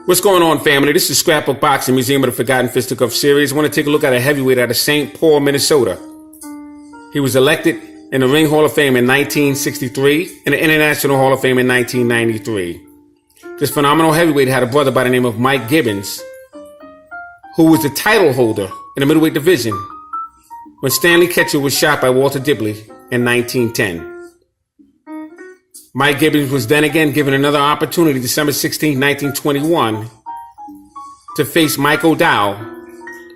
What's going on, family? This is Scrapbook Boxing, Museum of the Forgotten Fisticuffs series. I want to take a look at a heavyweight out of St. Paul, Minnesota. He was elected in the Ring Hall of Fame in 1963 and the International Hall of Fame in 1993. This phenomenal heavyweight had a brother by the name of Mike Gibbons, who was the title holder in the middleweight division when Stanley Ketchel was shot by Walter Dibley in 1910. Mike Gibbons was then again given another opportunity, December 16, 1921, to face Mike O'Dowd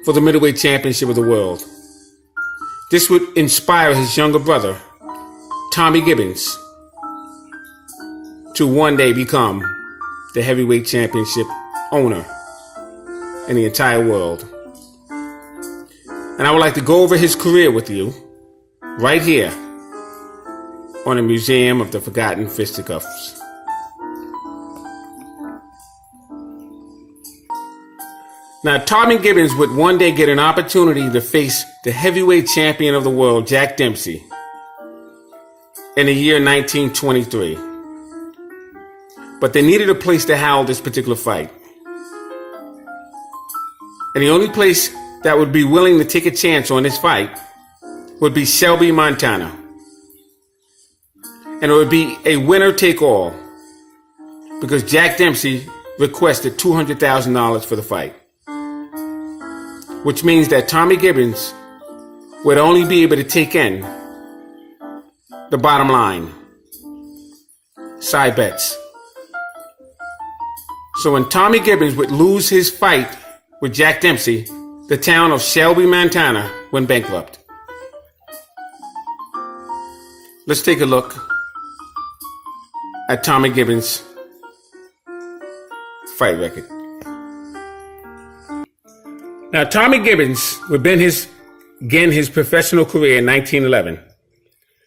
for the middleweight championship of the world. This would inspire his younger brother, Tommy Gibbons, to one day become the heavyweight championship owner in the entire world. And I would like to go over his career with you right here on the Museum of the Forgotten Fisticuffs. Now, Tommy Gibbons would one day get an opportunity to face the heavyweight champion of the world, Jack Dempsey, in the year 1923. But they needed a place to hold this particular fight. And the only place that would be willing to take a chance on this fight would be Shelby, Montana. And it would be a winner-take-all because Jack Dempsey requested $200,000 for the fight, which means that Tommy Gibbons would only be able to take in the bottom line, side bets. So when Tommy Gibbons would lose his fight with Jack Dempsey, the town of Shelby, Montana went bankrupt. Let's take a look at Tommy Gibbons' fight record. Now, Tommy Gibbons would begin his professional career in 1911.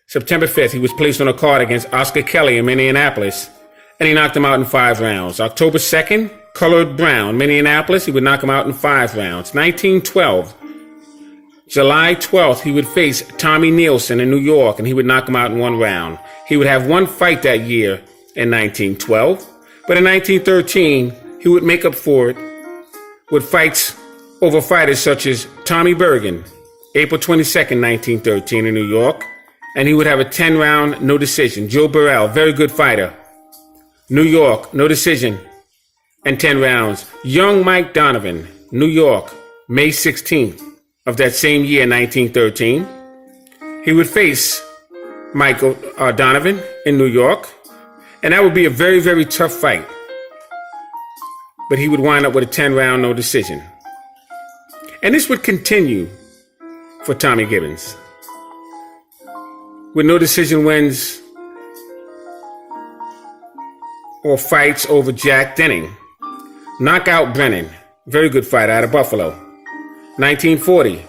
September 5th, he was placed on a card against Oscar Kelly in Minneapolis, and he knocked him out in 5 rounds. October 2nd, Colored Brown, Minneapolis, he would knock him out in 5 rounds. 1912, July 12th, he would face Tommy Nielsen in New York, and he would knock him out in 1 round. He would have 1 fight that year in 1912, but in 1913, he would make up for it with fights over fighters such as Tommy Bergen, April 22nd, 1913 in New York, and he would have a 10-round no decision. Joe Burrell, very good fighter, New York, no decision, and 10 rounds. Young Mike Donovan, New York, May 16th of that same year, 1913. He would face Michael Donovan in New York, and that would be a very, very tough fight. But he would wind up with a 10-round no decision. And this would continue for Tommy Gibbons, with no decision wins or fights over Jack Denning. Knockout Brennan, very good fighter out of Buffalo. 1940,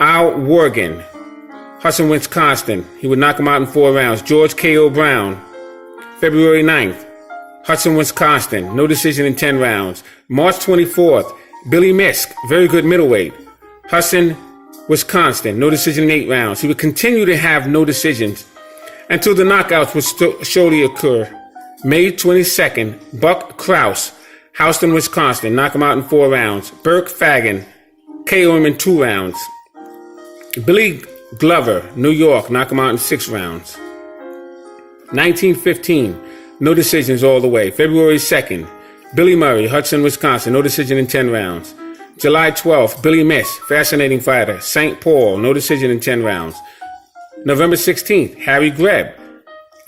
Al Worgan, Hudson, Wisconsin. He would knock him out in 4 rounds. George K.O. Brown, February 9th, Hudson, Wisconsin. No decision in 10 rounds. March 24th, Billy Misk, very good middleweight. Hudson, Wisconsin. No decision in 8 rounds. He would continue to have no decisions until the knockouts would surely occur. May 22nd, Buck Kraus, Houston, Wisconsin. Knock him out in 4 rounds. Burke Fagan, KO him in 2 rounds. Billy Glover, New York. Knock him out in 6 rounds. 1915, no decisions all the way. February 2nd, Billy Murray, Hudson, Wisconsin. No decision in 10 rounds. July 12th, Billy Miss, fascinating fighter, St. Paul. No decision in 10 rounds. November 16th, Harry Greb,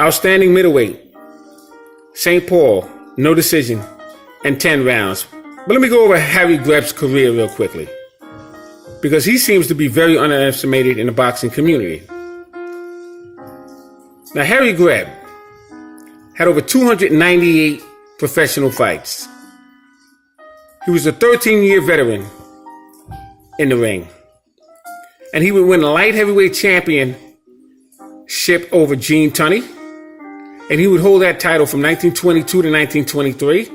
outstanding middleweight, St. Paul. No decision in 10 rounds. But let me go over Harry Greb's career real quickly, because he seems to be very underestimated in the boxing community. Now, Harry Greb had over 298 professional fights. He was a 13-year veteran in the ring. And he would win a light heavyweight championship over Gene Tunney. And he would hold that title from 1922 to 1923.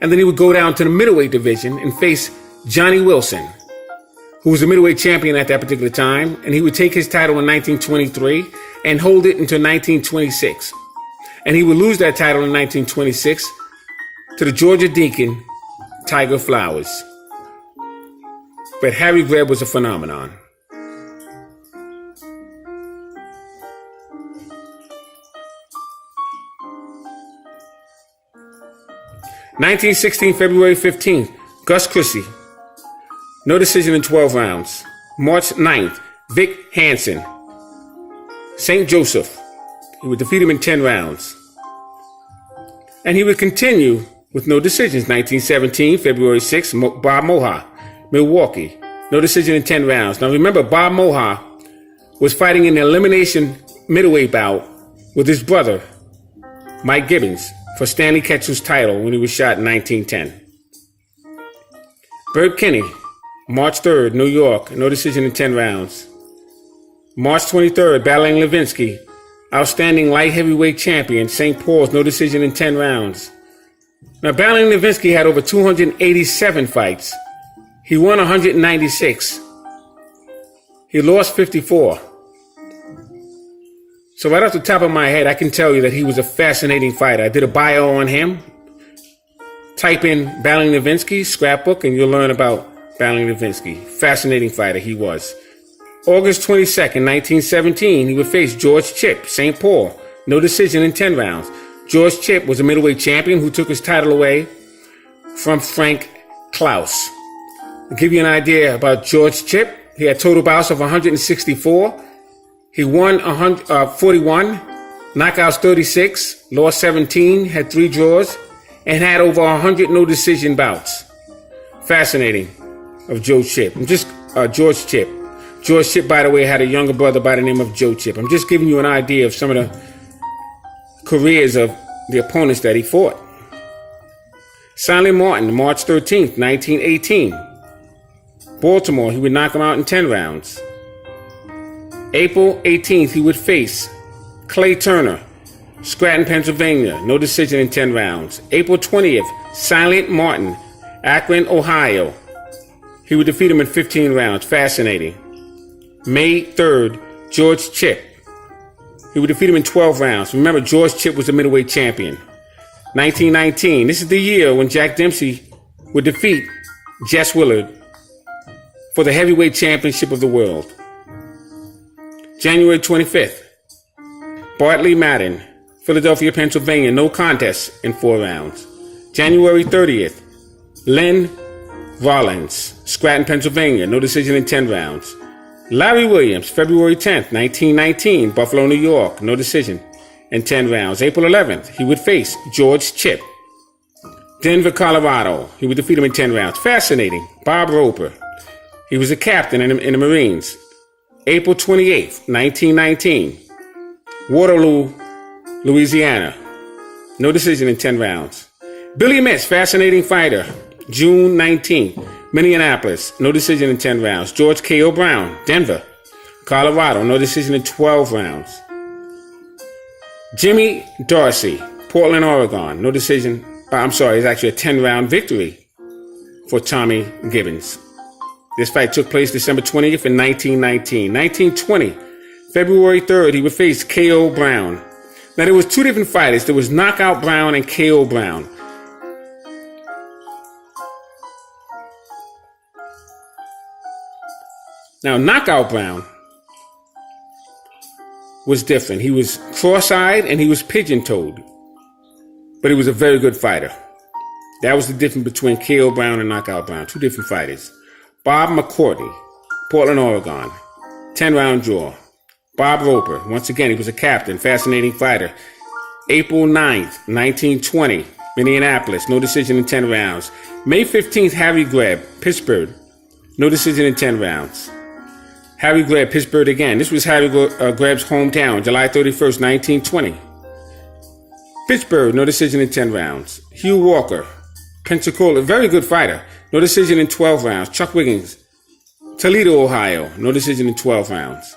And then he would go down to the middleweight division and face Johnny Wilson, who was a middleweight champion at that particular time. And he would take his title in 1923 and hold it until 1926. And he would lose that title in 1926 to the Georgia Deacon, Tiger Flowers. But Harry Greb was a phenomenon. (1916) February 15th, Gus Christie. No decision in 12 rounds. March 9th, Vic Hansen. St. Joseph. He would defeat him in 10 rounds. And he would continue with no decisions. 1917, February 6th, Bob Moha, Milwaukee. No decision in 10 rounds. Now remember, Bob Moha was fighting in an elimination middleweight bout with his brother, Mike Gibbons, for Stanley Ketchell's title when he was shot in 1910. Bert Kinney, March 3rd, New York. No decision in 10 rounds. March 23rd, battling Levinsky. Outstanding light heavyweight champion, St. Paul's. No decision in 10 rounds. Now, battling Levinsky had over 287 fights. He won 196. He lost 54. So right off the top of my head, I can tell you that he was a fascinating fighter. I did a bio on him. Type in battling Levinsky, Scrapbook, and you'll learn about battling Levinsky. Fascinating fighter he was. August 22nd, 1917, he would face George Chipp, St. Paul. No decision in 10 rounds. George Chipp was a middleweight champion who took his title away from Frank Klaus. To give you an idea about George Chipp, he had total bouts of 164. He won 41, knockouts 36, lost 17, had 3 draws, and had over 100 no decision bouts. Fascinating of George Chipp. George Chipp. George Chipp, by the way, had a younger brother by the name of Joe Chipp. I'm just giving you an idea of some of the careers of the opponents that he fought. Silent Martin, March 13th, 1918. Baltimore, he would knock him out in 10 rounds. April 18th, he would face Clay Turner, Scranton, Pennsylvania. No decision in 10 rounds. April 20th, Silent Martin, Akron, Ohio. He would defeat him in 15 rounds. Fascinating. May 3rd, George Chipp. He would defeat him in 12 rounds. Remember, George Chipp was a middleweight champion. 1919, this is the year when Jack Dempsey would defeat Jess Willard for the heavyweight championship of the world. January 25th, Bartley Madden, Philadelphia, Pennsylvania. No contest in 4 rounds. January 30th, Len Rollins, Scranton, Pennsylvania. No decision in 10 rounds. Larry Williams, February 10th, 1919, Buffalo, New York. No decision in 10 rounds. April 11th, he would face George Chipp. Denver, Colorado. He would defeat him in 10 rounds. Fascinating. Bob Roper. He was a captain in the Marines. April 28th, 1919, Waterloo, Louisiana. No decision in 10 rounds. Billy Mitz, fascinating fighter. June 19th, Minneapolis. No decision in 10 rounds. George K.O. Brown, Denver, Colorado. No decision in 12 rounds. Jimmy Dorsey, Portland, Oregon. No decision. It's actually a 10-round victory for Tommy Gibbons. This fight took place December 20th in 1919. 1920, February 3rd, he would face K.O. Brown. Now, there was 2 different fighters. There was Knockout Brown and K.O. Brown. Now, Knockout Brown was different. He was cross-eyed and he was pigeon-toed. But he was a very good fighter. That was the difference between K.O. Brown and Knockout Brown. 2 different fighters. Bob McCourtney, Portland, Oregon. 10-round draw. Bob Roper, once again, he was a captain, fascinating fighter. April 9th, 1920, Minneapolis, no decision in 10 rounds. May 15th, Harry Greb, Pittsburgh, no decision in 10 rounds. Harry Greb, Pittsburgh again. This was Harry Greb's hometown, July 31st, 1920. Pittsburgh, no decision in 10 rounds. Hugh Walker, Pensacola, very good fighter. No decision in 12 rounds. Chuck Wiggins, Toledo, Ohio. No decision in 12 rounds.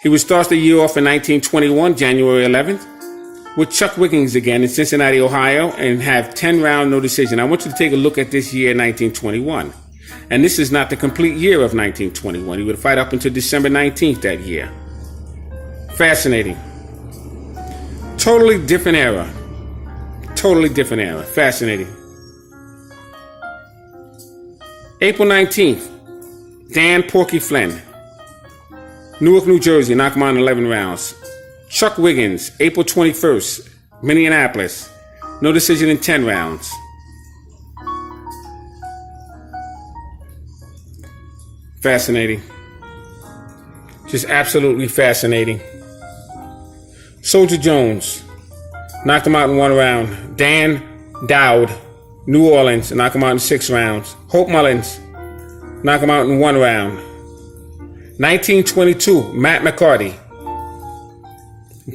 He would start the year off in 1921, January 11th, with Chuck Wiggins again in Cincinnati, Ohio, and have 10-round no decision. I want you to take a look at this year, 1921. And this is not the complete year of 1921. He would fight up until December 19th that year. Fascinating. Totally different era. Fascinating. April 19th, Dan Porky Flynn, Newark, New Jersey, knock him out in 11 rounds. Chuck Wiggins, April 21st, Minneapolis, no decision in 10 rounds. Fascinating. Just absolutely fascinating. Soldier Jones, knocked him out in 1 round. Dan Dowd, New Orleans, knocked him out in 6 rounds. Hope Mullins, knocked him out in 1 round. 1922, Matt McCarty,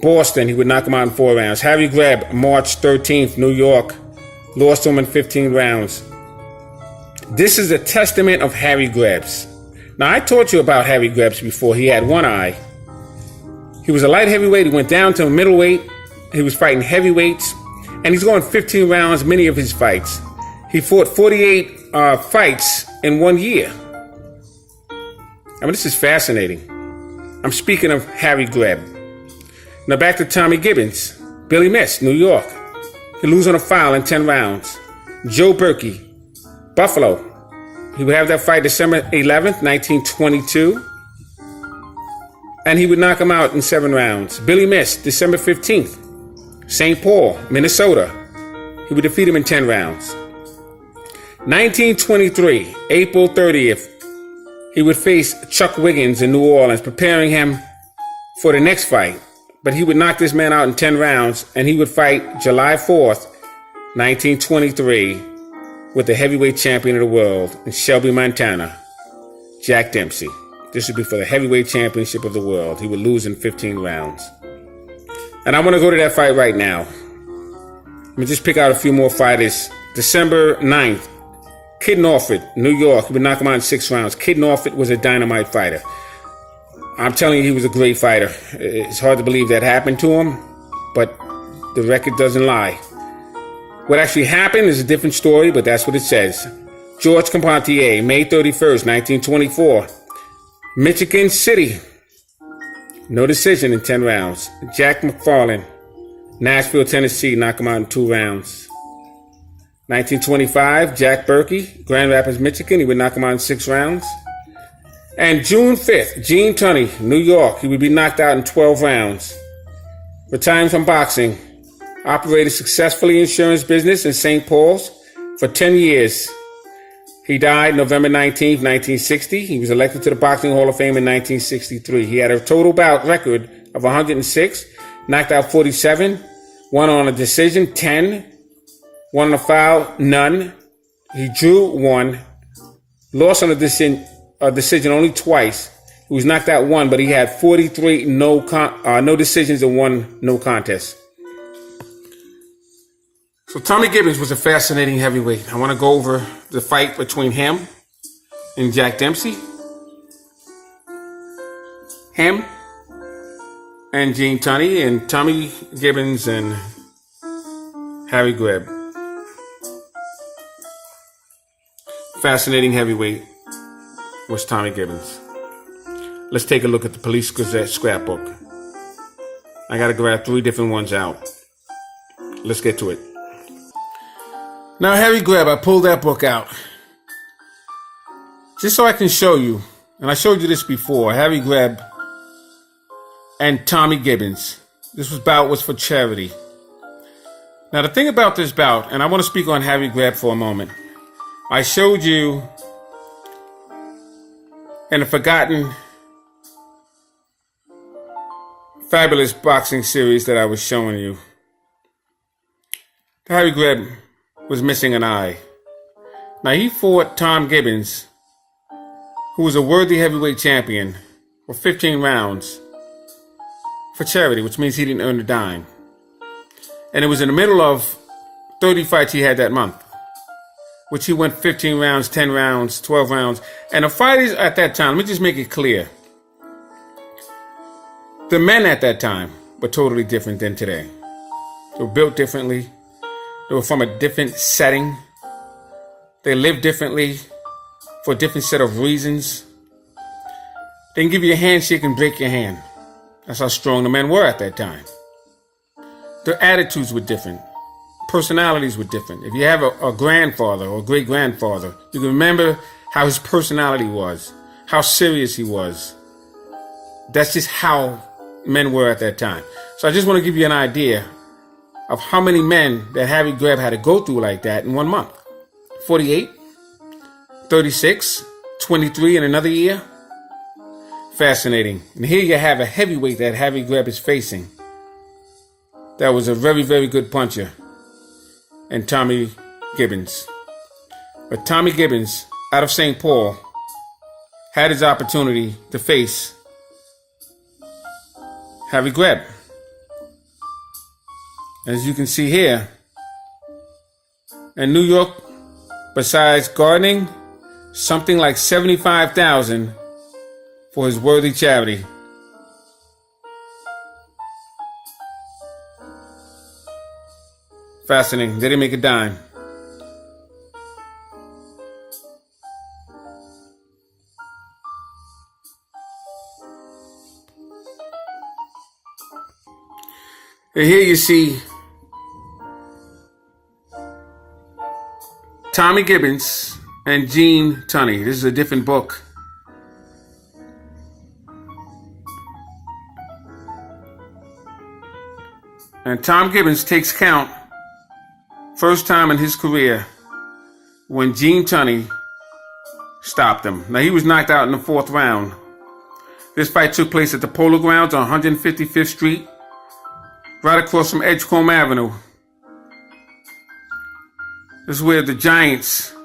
Boston, he would knock him out in 4 rounds. Harry Greb, March 13th, New York, lost to him in 15 rounds. This is a testament of Harry Grebs. Now, I taught you about Harry Grebs before. He had one eye. He was a light heavyweight. He went down to a middleweight. He was fighting heavyweights. And he's going 15 rounds, many of his fights. He fought 48 fights in 1 year. I mean, this is fascinating. I'm speaking of Harry Greb. Now back to Tommy Gibbons. Billy Mist, New York. He lose on a foul in 10 rounds. Joe Berkey, Buffalo. He would have that fight December 11th, 1922. And he would knock him out in 7 rounds. Billy Mist, December 15th. St. Paul, Minnesota. He would defeat him in 10 rounds. 1923, April 30th. He would face Chuck Wiggins in New Orleans, preparing him for the next fight. But he would knock this man out in 10 rounds, and he would fight July 4th, 1923, with the heavyweight champion of the world in Shelby, Montana, Jack Dempsey. This would be for the heavyweight championship of the world. He would lose in 15 rounds. And I want to go to that fight right now. Let me just pick out a few more fighters. December 9th, Kid Norford, New York. He would knock him out in 6 rounds. Kid Norford was a dynamite fighter. I'm telling you, he was a great fighter. It's hard to believe that happened to him, but the record doesn't lie. What actually happened is a different story, but that's what it says. George Compantier, May 31st, 1924. Michigan City. No decision in 10 rounds. Jack McFarland, Nashville, Tennessee, knock him out in 2 rounds. 1925, Jack Berkey, Grand Rapids, Michigan. He would knock him out in 6 rounds. And June 5th, Gene Tunney, New York. He would be knocked out in 12 rounds. Retiring from boxing. Operated successfully in insurance business in St. Paul's for 10 years. He died November 19th, 1960. He was elected to the Boxing Hall of Fame in 1963. He had a total bout record of 106, knocked out 47, won on a decision 10, won on a foul none. He drew 1, lost on a decision only twice. He was knocked out 1, but he had 43 no decisions and 1 no contest. So Tommy Gibbons was a fascinating heavyweight. I want to go over the fight between him and Jack Dempsey. Him and Gene Tunney, and Tommy Gibbons and Harry Greb. Fascinating heavyweight was Tommy Gibbons. Let's take a look at the Police Gazette scrapbook. I got to grab 3 different ones out. Let's get to it. Now, Harry Greb, I pulled that book out just so I can show you, and I showed you this before, Harry Greb and Tommy Gibbons. This bout was for charity. Now, the thing about this bout, and I want to speak on Harry Greb for a moment. I showed you in a forgotten, fabulous boxing series that I was showing you. Harry Greb was missing an eye. Now, he fought Tom Gibbons, who was a worthy heavyweight champion, for 15 rounds for charity, which means he didn't earn a dime. And it was in the middle of 30 fights he had that month, which he went 15 rounds, 10 rounds, 12 rounds. And the fighters at that time, let me just make it clear, the men at that time were totally different than today. They were built differently. They were from a different setting. They lived differently for a different set of reasons. They can give you a handshake and break your hand. That's how strong the men were at that time. Their attitudes were different. Personalities were different. If you have a grandfather or a great-grandfather, you can remember how his personality was, how serious he was. That's just how men were at that time. So I just want to give you an idea of how many men that Harry Greb had to go through like that in 1 month. 48, 36, 23 in another year. Fascinating. And here you have a heavyweight that Harry Greb is facing. That was a very, very good puncher. And Tommy Gibbons. But Tommy Gibbons, out of St. Paul, had his opportunity to face Harry Greb. As you can see here, in New York, besides gardening something like $75,000 for his worthy charity. Fascinating. They didn't make a dime. And here you see Tommy Gibbons and Gene Tunney. This is a different book. And Tom Gibbons takes count, first time in his career, when Gene Tunney stopped him. Now, he was knocked out in the 4th round. This fight took place at the Polo Grounds on 155th Street, right across from Edgecombe Avenue. This is where the Giants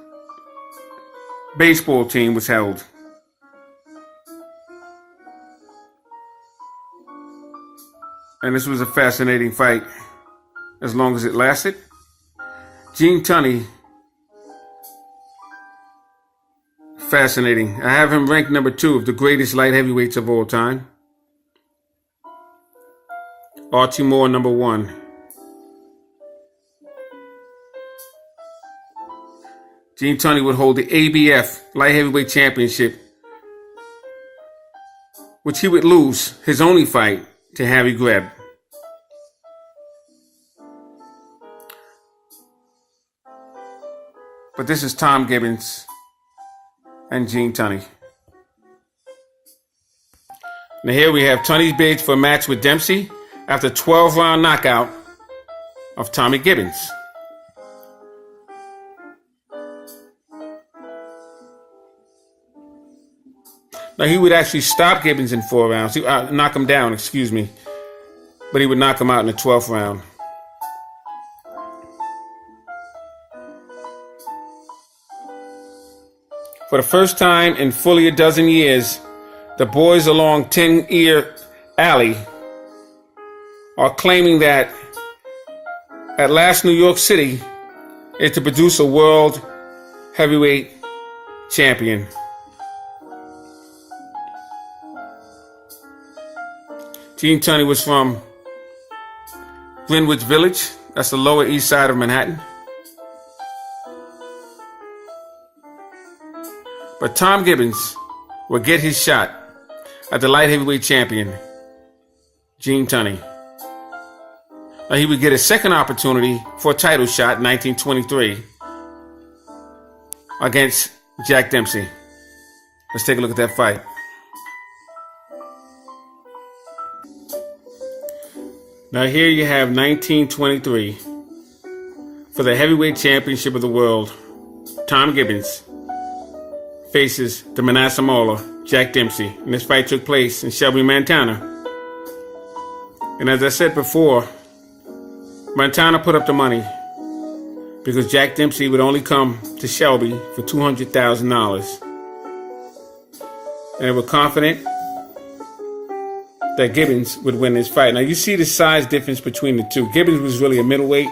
baseball team was held. And this was a fascinating fight, as long as it lasted. Gene Tunney, fascinating. I have him ranked number 2 of the greatest light heavyweights of all time. Archie Moore, number 1. Gene Tunney would hold the ABF Light Heavyweight Championship, which he would lose his only fight to Harry Greb. But this is Tom Gibbons and Gene Tunney. Now here we have Tunney's bids for a match with Dempsey after 12-round knockout of Tommy Gibbons. Now, he would actually stop Gibbons in 4 rounds. Knock him down, excuse me. But he would knock him out in the 12th round. For the first time in fully a dozen years, the boys along 10-Ear Alley are claiming that at last New York City is to produce a world heavyweight champion. Gene Tunney was from Greenwich Village. That's the Lower East Side of Manhattan. But Tom Gibbons would get his shot at the light heavyweight champion, Gene Tunney. Now, he would get a second opportunity for a title shot in 1923 against Jack Dempsey. Let's take a look at that fight. Now here you have 1923 for the heavyweight championship of the world. Tom Gibbons faces the Manasseh Mauler, Jack Dempsey. And this fight took place in Shelby, Montana. And as I said before, Montana put up the money because Jack Dempsey would only come to Shelby for $200,000. And they were confident that Gibbons would win this fight. Now you see the size difference between the two. Gibbons was really a middleweight.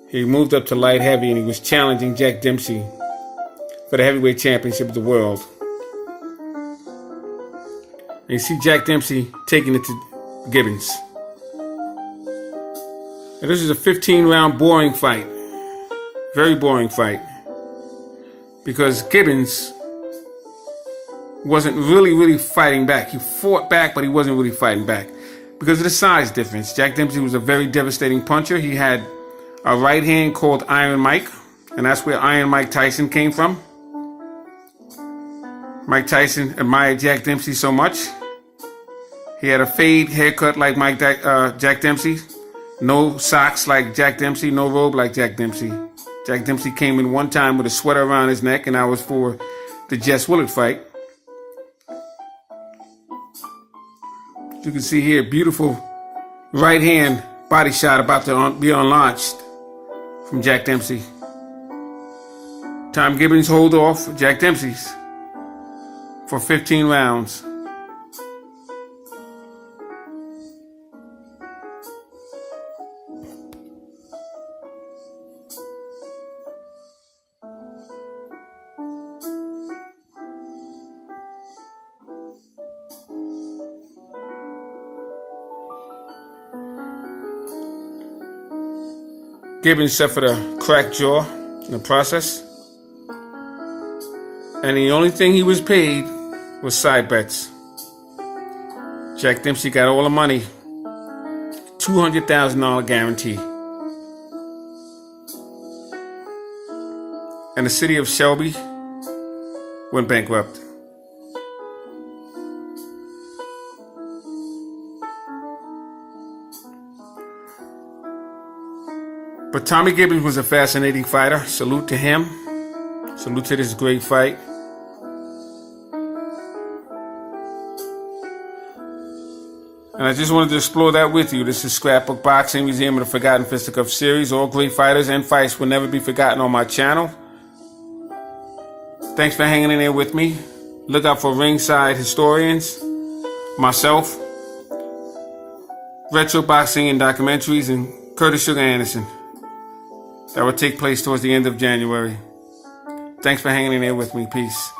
He moved up to light heavy and he was challenging Jack Dempsey for the heavyweight championship of the world. And you see Jack Dempsey taking it to Gibbons. And this is a 15-round boring fight. Very boring fight. Because Gibbons wasn't really fighting back. He fought back, but he wasn't really fighting back because of the size difference. Jack Dempsey was a very devastating puncher. He had a right hand called Iron Mike, and that's where Iron Mike Tyson came from. Mike Tyson admired Jack Dempsey so much. He had a fade haircut like Jack Dempsey. No socks like Jack Dempsey. No robe like Jack Dempsey. Jack Dempsey came in one time with a sweater around his neck, and that was for the Jess Willard fight. You can see here, beautiful right hand body shot about to be unlaunched from Jack Dempsey. Tom Gibbons hold off Jack Dempsey's for 15 rounds. Gibbons suffered a cracked jaw in the process, and the only thing he was paid was side bets. Jack Dempsey got all the money, $200,000 guarantee. And the city of Shelby went bankrupt. But Tommy Gibbons was a fascinating fighter. Salute to him. Salute to this great fight. And I just wanted to explore that with you. This is Scrapbook Boxing, Museum of the Forgotten Fisticuffs series. All great fighters and fights will never be forgotten on my channel. Thanks for hanging in there with me. Look out for ringside historians, myself, retro boxing and documentaries, and Curtis Sugar Anderson. That will take place towards the end of January. Thanks for hanging in there with me. Peace.